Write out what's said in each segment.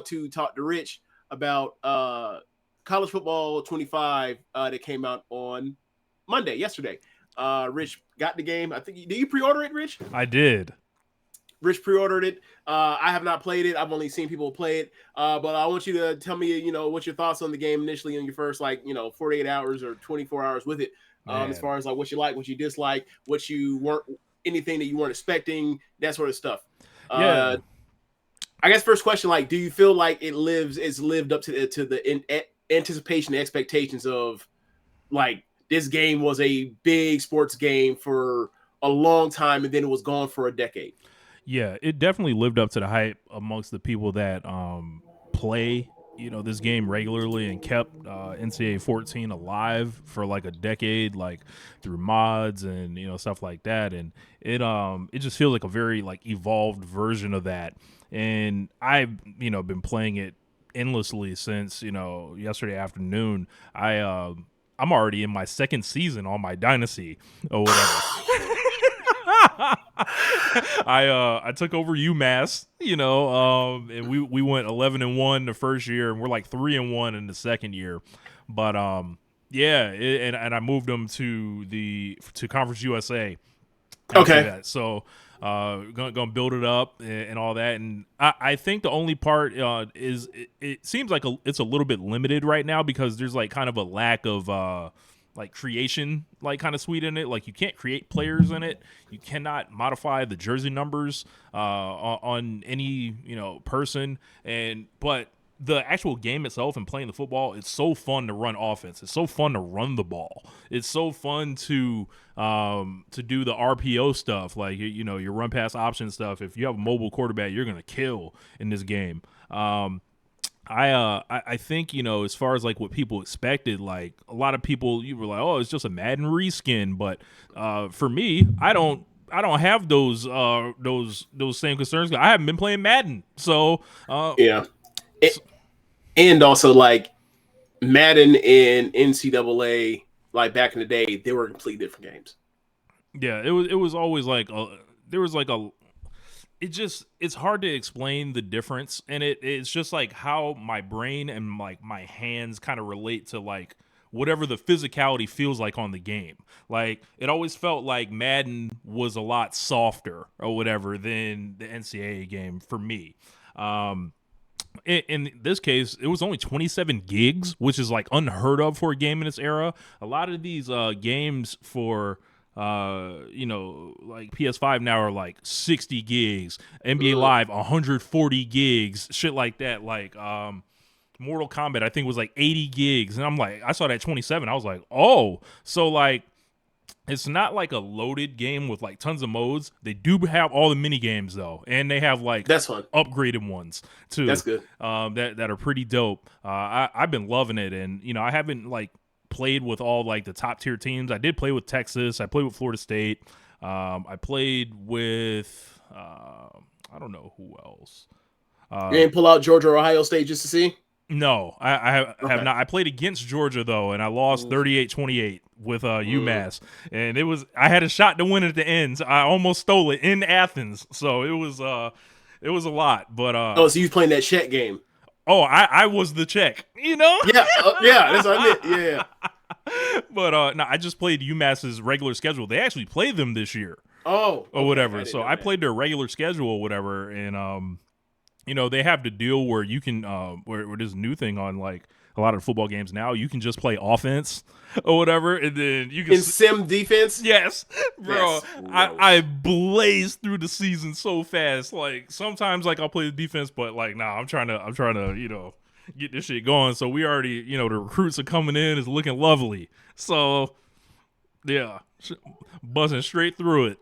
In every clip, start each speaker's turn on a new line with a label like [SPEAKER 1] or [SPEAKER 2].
[SPEAKER 1] to talk to Rich about college football 25 that came out on yesterday. Rich got the game. I think did you pre-order it, Rich?
[SPEAKER 2] I did.
[SPEAKER 1] Rich pre-ordered it. I have not played it. I've only seen people play it. But I want you to tell me, what's your thoughts on the game initially in your first 48 hours or 24 hours with it. As far as like what you like, what you dislike, what you weren't, anything that you weren't expecting, that sort of stuff.
[SPEAKER 2] Yeah.
[SPEAKER 1] I guess first question, like, do you feel like it's lived up to the anticipation, expectations of like this game was a big sports game for a long time and then it was gone for a decade?
[SPEAKER 2] Yeah, it definitely lived up to the hype amongst the people that play this game regularly and kept NCAA 14 alive for like a decade, like through mods and stuff like that. And it just feels like a very like evolved version of that. And I've been playing it endlessly since yesterday afternoon. I'm already in my second season on my dynasty or whatever. I took over UMass, and we went 11-1 the first year, and we're like 3-1 in the second year. But yeah, and I moved them to Conference USA.
[SPEAKER 1] Okay.
[SPEAKER 2] That. So gonna build it up and all that. And I think the only part is it seems like it's a little bit limited right now because there's like kind of a lack of like creation, like kind of sweet in it. Like you can't create players in it. You cannot modify the jersey numbers on any person. But the actual game itself and playing the football, it's so fun to run offense. It's so fun to run the ball. It's so fun to do the RPO stuff, like your run pass option stuff. If you have a mobile quarterback, you're gonna kill in this game. I think as far as like what people expected, like a lot of people you were like, oh, it's just a Madden reskin, but for me, I don't have those same concerns. I haven't been playing Madden, so
[SPEAKER 1] yeah. And also like Madden and NCAA, like back in the day, they were completely different games.
[SPEAKER 2] Yeah, it was always like there was like it's hard to explain the difference, and it's just like how my brain and like my hands kind of relate to like whatever the physicality feels like on the game. Like it always felt like Madden was a lot softer or whatever than the NCAA game for me. In this case, it was only 27 gigs, which is like unheard of for a game in its era. A lot of these games for like PS5 now are like 60 gigs, NBA Live 140 gigs, shit like that. Like Mortal Kombat I think was like 80 gigs, and I'm like, I saw that 27, I was like, oh, so like it's not like a loaded game with like tons of modes. They do have all the mini games though, and they have like
[SPEAKER 1] that's fun
[SPEAKER 2] upgraded ones too.
[SPEAKER 1] That's good.
[SPEAKER 2] That are pretty dope. I've been loving it, and I haven't like played with all like the top tier teams. I did play with Texas. I played with Florida State. I played with I don't know who else.
[SPEAKER 1] You ain't pull out Georgia or Ohio State just to see?
[SPEAKER 2] No, I have not. I played against Georgia though, and I lost 38-28 with UMass, and I had a shot to win at the end. I almost stole it in Athens, so it was a lot. But
[SPEAKER 1] so you was playing that Czech game?
[SPEAKER 2] Oh, I was the Czech,
[SPEAKER 1] Yeah, that's what I meant. Yeah.
[SPEAKER 2] But no, I just played UMass's regular schedule. They actually played them this year.
[SPEAKER 1] Oh,
[SPEAKER 2] or whatever. I played their regular schedule or whatever, and they have the deal where you can where there's a new thing on like a lot of football games now. You can just play offense or whatever, and then you can
[SPEAKER 1] sim defense.
[SPEAKER 2] Yes, bro. I blazed through the season so fast. Like sometimes like I'll play the defense, but like nah, I'm trying to get this shit going. So we already the recruits are coming in. It's looking lovely. So yeah, buzzing straight through it.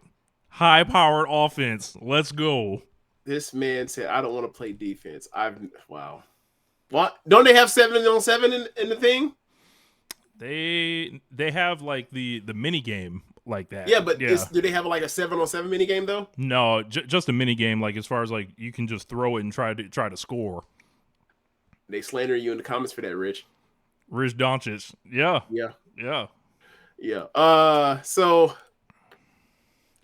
[SPEAKER 2] High powered offense. Let's go.
[SPEAKER 1] This man said, "I don't want to play defense." Wow. What? Don't they have 7-on-7 in the thing?
[SPEAKER 2] They have like the mini game like that.
[SPEAKER 1] Yeah, but do they have like a 7-on-7 mini game though?
[SPEAKER 2] No, just a mini game. Like as far as like you can just throw it and try to score.
[SPEAKER 1] They slander you in the comments for that, Rich.
[SPEAKER 2] Rich Doncic. Yeah.
[SPEAKER 1] So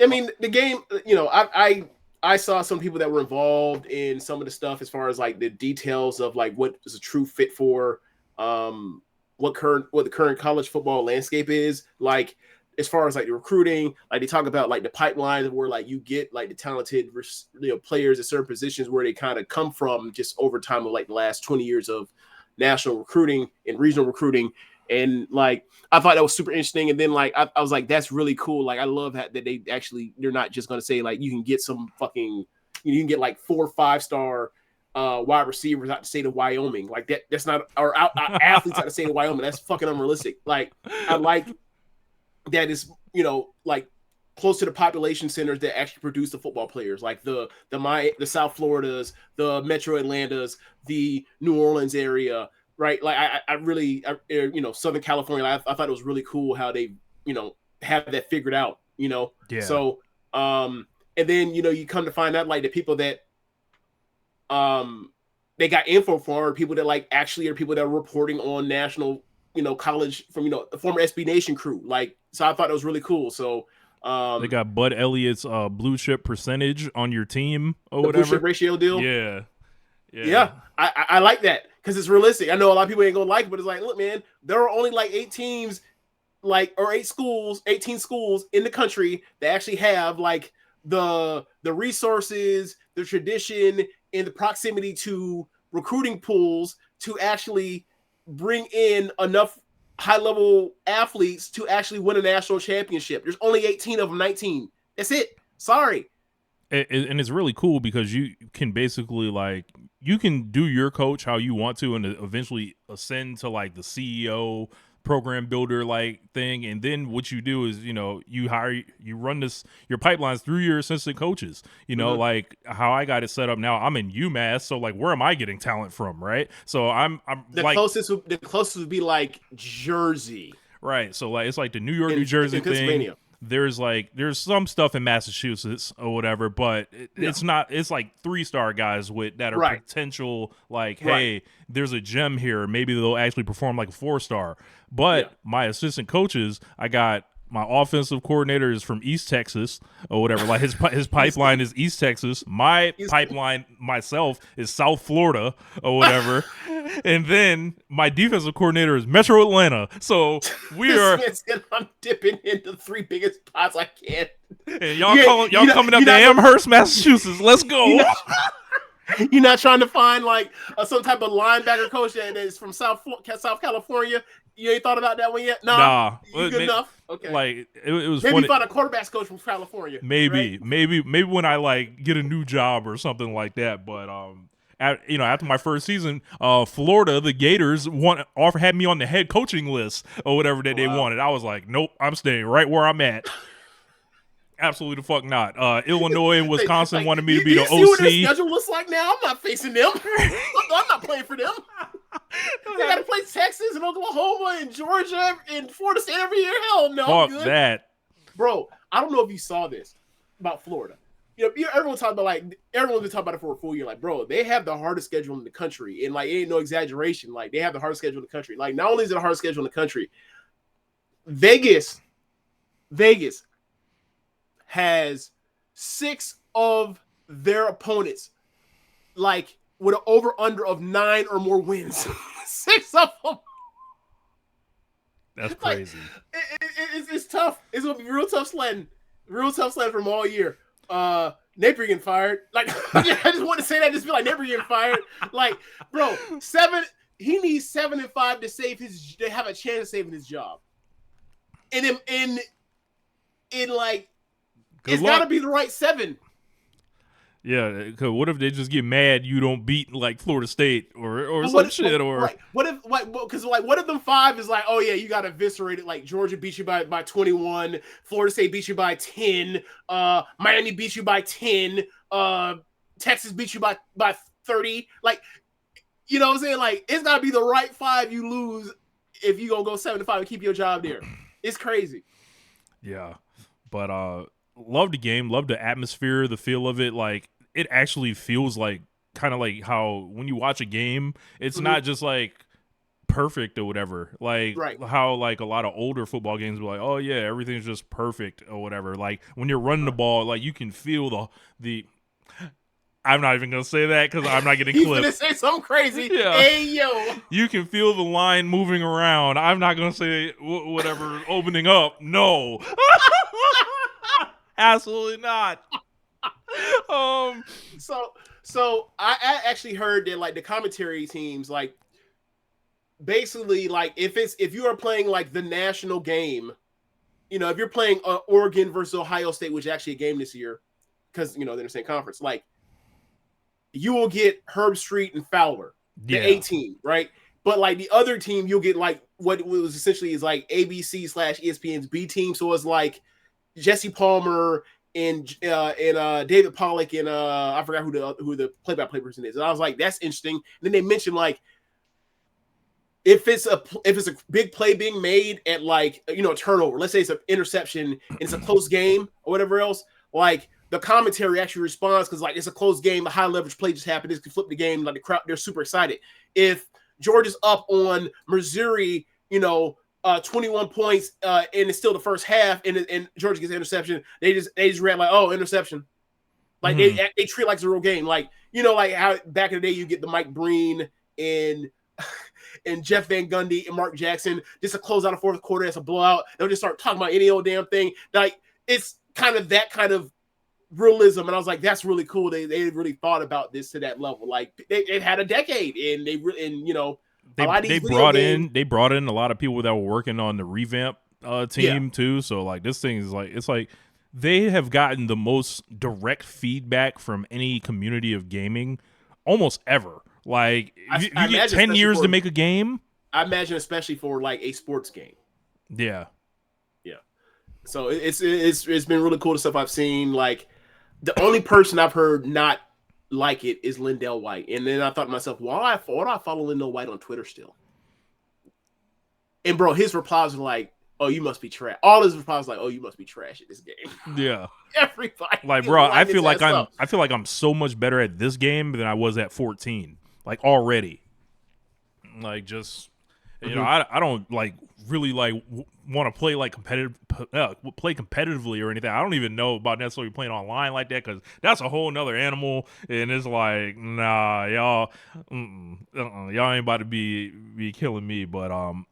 [SPEAKER 1] I mean, the game. I I saw some people that were involved in some of the stuff as far as like the details of like what is a true fit for what the current college football landscape is like as far as like the recruiting, like they talk about like the pipeline where like you get like the talented players at certain positions where they kind of come from just over time of like the last 20 years of national recruiting and regional recruiting. And like I thought that was super interesting. And then like I was like, that's really cool. Like I love that they actually they're not just gonna say like you can get some fucking you can get like 4 or 5-star wide receivers out the state of Wyoming. Like that's not or athletes out the state of Wyoming. That's fucking unrealistic. Like I like that is like close to the population centers that actually produce the football players, like the South Floridas, the Metro Atlantas, the New Orleans area, right? Like I really Southern California. I thought it was really cool how they have that figured out.
[SPEAKER 2] Yeah.
[SPEAKER 1] So and then you come to find out like the people that they got info for people that like actually are people that are reporting on national college from the former SB Nation crew. Like, so I thought it was really cool. So
[SPEAKER 2] they got Bud Elliott's blue chip percentage on your team or whatever.
[SPEAKER 1] Blue chip ratio deal.
[SPEAKER 2] Yeah.
[SPEAKER 1] I like that because it's realistic. I know a lot of people ain't gonna like it, but it's like, look, man, there are only like 8 teams, like or 18 schools in the country that actually have like the resources, the tradition, and the proximity to recruiting pools to actually bring in enough high-level athletes to actually win a national championship. There's only 18 of them, 19. That's it. Sorry.
[SPEAKER 2] And it's really cool because you can basically like you can do your coach how you want to and eventually ascend to like the CEO program builder like thing, and then what you do is you run your pipelines through your assistant coaches, like how I got it set up now. I'm in UMass, so like where am I getting talent from, right? So I'm
[SPEAKER 1] the
[SPEAKER 2] like
[SPEAKER 1] closest would be like Jersey,
[SPEAKER 2] right? So like it's like the New York New Jersey thing. There's some stuff in Massachusetts or whatever, but it's not. It's like 3-star guys that are potential. Like, hey, there's a gem here. Maybe they'll actually perform like a 4-star. But my assistant coaches, I got my offensive coordinator is from East Texas or whatever. Like his pipeline is East Texas. My pipeline myself is South Florida or whatever. And then my defensive coordinator is Metro Atlanta. So
[SPEAKER 1] I'm dipping into the 3 biggest pots I can.
[SPEAKER 2] And y'all coming up to Amherst, Massachusetts. Let's go.
[SPEAKER 1] You're not trying to find like some type of linebacker coach that is from South California. You ain't thought about that one yet?
[SPEAKER 2] Nah.
[SPEAKER 1] You good enough? Okay.
[SPEAKER 2] Like it was
[SPEAKER 1] maybe
[SPEAKER 2] funny.
[SPEAKER 1] Find a quarterback's coach from California.
[SPEAKER 2] Maybe,
[SPEAKER 1] right?
[SPEAKER 2] maybe when I like get a new job or something like that. But after my first season, Florida, the Gators had me on the head coaching list or whatever that they wanted. I was like, nope, I'm staying right where I'm at. Absolutely the fuck not. Illinois and Wisconsin wanted me to be the OC.
[SPEAKER 1] See what their schedule looks like now? I'm not facing them. I'm not playing for them. They got to play Texas and Oklahoma and Georgia and Florida State every year. Hell no.
[SPEAKER 2] Fuck that.
[SPEAKER 1] Bro, I don't know if you saw this about Florida. Everyone's been talking about it for a full year. Like, bro, they have the hardest schedule in the country. And like, it ain't no exaggeration. Like, they have the hardest schedule in the country. Like, not only is it the hardest schedule in the country, Vegas has 6 of their opponents like with an over-under of 9 or more wins. 6 of them.
[SPEAKER 2] That's crazy.
[SPEAKER 1] It's tough. It's gonna be real tough sledding. Real tough sledding from all year. Napier getting fired. Like I just want to say that. Just be like Napier getting fired. Like, bro, 7. He needs 7 and 5 to save his. To have a chance of saving his job. And in like. It's got to be the right 7.
[SPEAKER 2] Yeah, because what if they just get mad you don't beat like Florida State or some shit or
[SPEAKER 1] right. What if them 5 is like, oh yeah, you got eviscerated, like Georgia beat you by 21, Florida State beat you by 10, Miami beat you by 10, Texas beat you by 30. Like, you know what I'm saying? Like, it's got to be the right 5 you lose if you gonna go 7-5 and keep your job there. It's crazy.
[SPEAKER 2] Yeah, but love the game, love the atmosphere, the feel of it. Like, it actually feels like kind of like how when you watch a game, it's not just like perfect or whatever. Like how like a lot of older football games be like, oh yeah, everything's just perfect or whatever. Like when you're running the ball, like you can feel the I'm not even gonna say that because I'm not getting
[SPEAKER 1] He's
[SPEAKER 2] clipped.
[SPEAKER 1] gonna say something crazy.
[SPEAKER 2] Yeah.
[SPEAKER 1] Hey yo,
[SPEAKER 2] You can feel the line moving around. I'm not gonna say whatever opening up. No, absolutely not. Um,
[SPEAKER 1] so I actually heard that like the commentary teams like basically like if you are playing like the national game, you know, if you're playing Oregon versus Ohio State, which is actually a game this year, because you know they're in the same conference, like you will get Herb Street and Fowler, the A team, right? But like the other team, you'll get like what was essentially is like ABC / ESPN's B team. So it's like Jesse Palmer and David Pollock and I forgot who the play-by-play person is. And I was like, that's interesting. And then they mentioned like if it's a big play being made at like you know a turnover, let's say it's an interception and it's a close game or whatever else, like the commentary actually responds because like it's a close game, a high leverage play just happened, this could flip the game, like the crowd they're super excited. If Georgia's up on Missouri, you know, 21 points, and it's still the first half, and Georgia gets an interception, they just ran like, oh, interception. Like they treat it like it's a real game. Like, you know, like how back in the day you get the Mike Breen and Jeff Van Gundy and Mark Jackson, just to close out a fourth quarter, it's a blowout. They'll just start talking about any old damn thing. Like it's kind of that kind of realism, and I was like, that's really cool. They really thought about this to that level. Like they've had a decade, and you know
[SPEAKER 2] they brought in a lot of people that were working on the revamp team too. So like this thing is like it's like they have gotten the most direct feedback from any community of gaming almost ever. Like you get 10 years to make a game.
[SPEAKER 1] I imagine, especially for like a sports game.
[SPEAKER 2] Yeah.
[SPEAKER 1] So it's been really cool the stuff I've seen. Like the only person I've heard not like it is Lindell White, and then I thought to myself, why do I follow Lindell White on Twitter still? And bro, his replies are like, "Oh, you must be trash." All his replies are like, "Oh, you must be trash at this game."
[SPEAKER 2] Yeah,
[SPEAKER 1] everybody.
[SPEAKER 2] Like, bro, I feel like I'm so much better at this game than I was at 14. Like already. Like just. You know, I don't like really like want to play like play competitively or anything. I don't even know about necessarily playing online like that because that's a whole nother animal. And it's like, nah, y'all ain't about to be killing me. But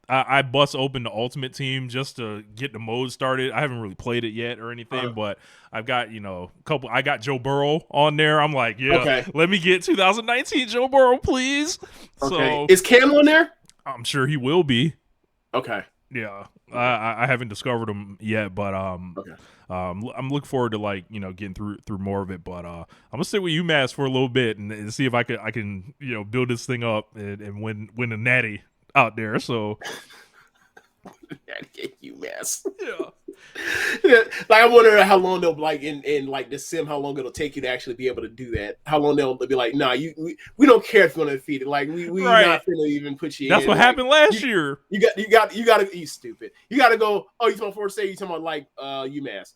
[SPEAKER 2] I bust open the Ultimate Team just to get the mode started. I haven't really played it yet or anything, but I've got I got Joe Burrow on there. I'm like, let me get 2019 Joe Burrow, please. So
[SPEAKER 1] is Cam on there?
[SPEAKER 2] I'm sure he will be.
[SPEAKER 1] Okay.
[SPEAKER 2] Yeah. I haven't discovered him yet, but I'm looking forward to getting through more of it. But I'm gonna sit with UMass for a little bit and see if I can build this thing up and win a natty out there. So
[SPEAKER 1] UMass.
[SPEAKER 2] Yeah.
[SPEAKER 1] Like I wonder how long they'll like in like the sim, how long it'll take you to actually be able to do that. How long they'll be like, nah, we don't care if you're gonna defeat it. Like we not gonna even put you.
[SPEAKER 2] That's what happened last year.
[SPEAKER 1] You gotta you stupid. You gotta go. Oh, you talking about Florida State? You talking about like UMass?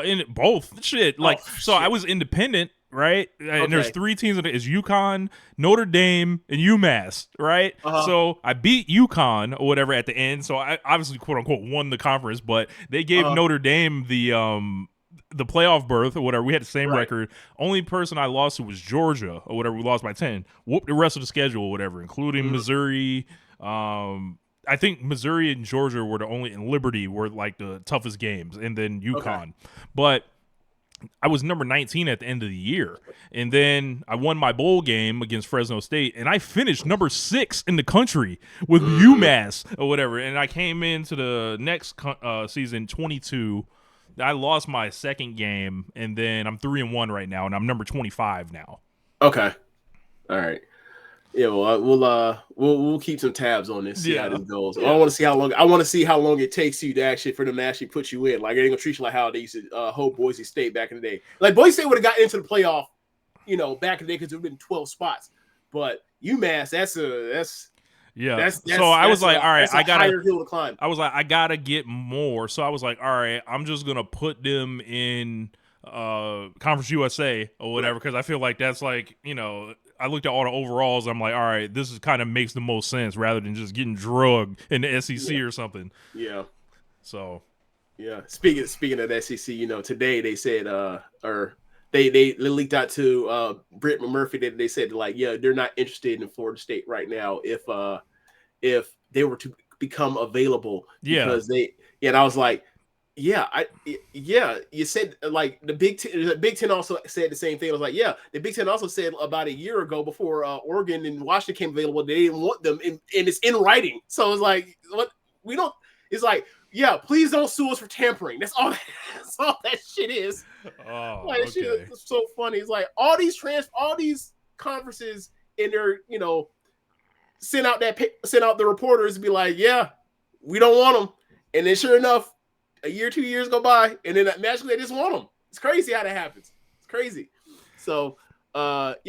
[SPEAKER 2] In both shit. Like so, I was independent. Right, and there's 3 teams in it. It's UConn, Notre Dame, and UMass. Right, so I beat UConn or whatever at the end. So I obviously quote unquote won the conference, but they gave Notre Dame the playoff berth or whatever. We had the same record. Only person I lost to was Georgia or whatever. We lost by 10. Whooped the rest of the schedule or whatever, including Missouri. I think Missouri and Georgia were the only, and Liberty were like the toughest games, and then UConn, but. I was number 19 at the end of the year, and then I won my bowl game against Fresno State, and I finished number 6 in the country with UMass or whatever, and I came into the next season 22. I lost my second game, and then I'm 3-1 right now, and I'm number 25 now.
[SPEAKER 1] Okay. All right. Yeah, well, we'll keep some tabs on this. See how this goes. Yeah. I want to see how long. I want to see how long it takes you to for them to actually put you in. Like they ain't gonna treat you like how they used to hold Boise State back in the day. Like Boise State would have gotten into the playoff, back in the day because there would have been 12 spots. But UMass, that's
[SPEAKER 2] so I was like, all right, I got
[SPEAKER 1] higher hill to climb.
[SPEAKER 2] I was like, I gotta get more. So I was like, all right, I'm just gonna put them in Conference USA or whatever because I feel like that's like I looked at all the overalls. I'm like, all right, this is kind of makes the most sense rather than just getting drugged in the SEC or something.
[SPEAKER 1] Yeah.
[SPEAKER 2] So.
[SPEAKER 1] Yeah. Speaking of the SEC, today they said, or they leaked out to Britt McMurphy that they said like, yeah, they're not interested in Florida State right now if they were to become available because and I was like, yeah, you said like the Big Ten also said the same thing. I was like, yeah, the Big Ten also said about a year ago before Oregon and Washington came available, they didn't want them, and it's in writing. So it's like, what we don't. It's like, yeah, please don't sue us for tampering. That's all. That's all that shit is.
[SPEAKER 2] Oh,
[SPEAKER 1] like,
[SPEAKER 2] okay.
[SPEAKER 1] Shit is so funny. It's like all these conferences in their send out the reporters and be like, yeah, we don't want them, and then sure enough, a year, 2 years go by, and then magically they just want them. It's crazy how that happens. It's crazy. So,